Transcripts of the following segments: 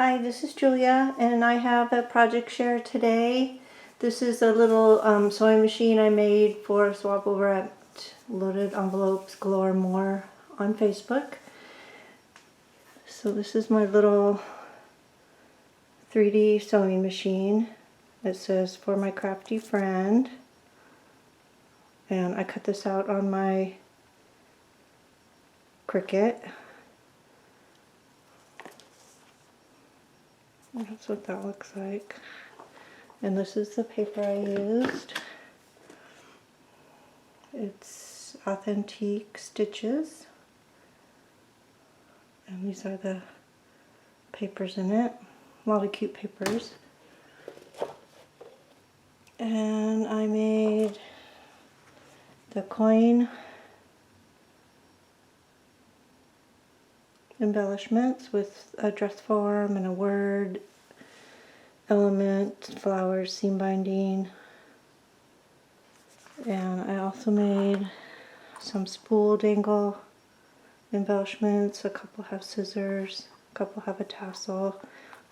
Hi, this is Julia, and I have a project share today. This is a little sewing machine I made for Swap Over at Loaded Envelopes Galore More on Facebook. So this is my little 3D sewing machine. It says for my crafty friend. And I cut this out on my Cricut. That's what that looks like. And this is the paper I used. It's Authentique Stitches. And these are the papers in it. A lot of cute papers. And I made the coin embellishments with a dress form and a word, element, flowers, seam binding. And I also made some spool dangle embellishments. A couple have scissors, a couple have a tassel,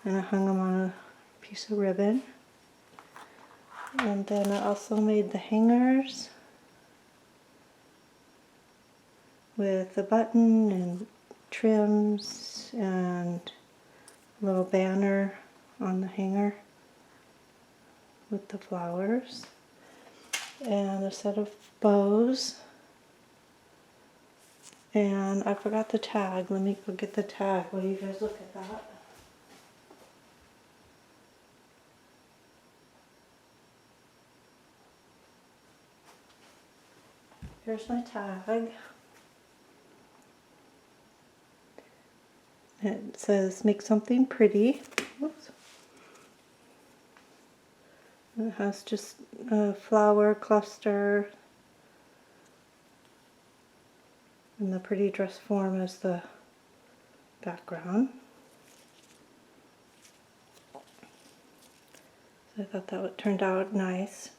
and I hung them on a piece of ribbon. And then I also made the hangers with a button and trims and a little banner on the hanger with the flowers and a set of bows. And I forgot the tag. Let me go get the tag while you guys look at that. Here's my tag. It says make something pretty. Whoops. It has just a flower cluster and the pretty dress form as the background. So I thought that turned out nice.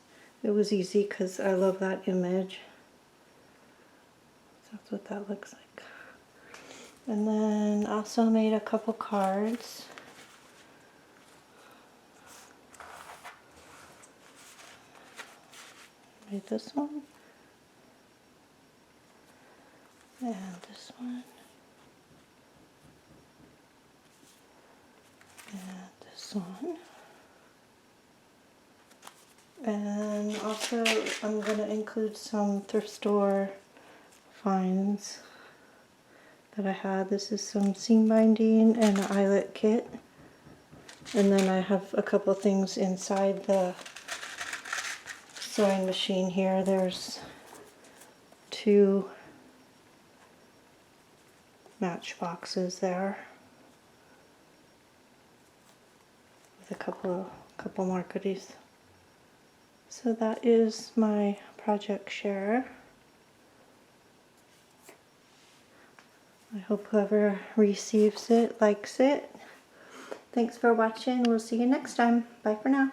It was easy because I love that image. So that's what that looks like. And then also made a couple cards. Made this one. And this one. And this one. And also I'm going to include some thrift store finds that I had. This is some seam binding and an eyelet kit. And then I have a couple things inside the sewing machine here. There's 2 match boxes there with a couple more goodies. So that is my project share. I hope whoever receives it likes it. Thanks for watching. We'll see you next time. Bye for now.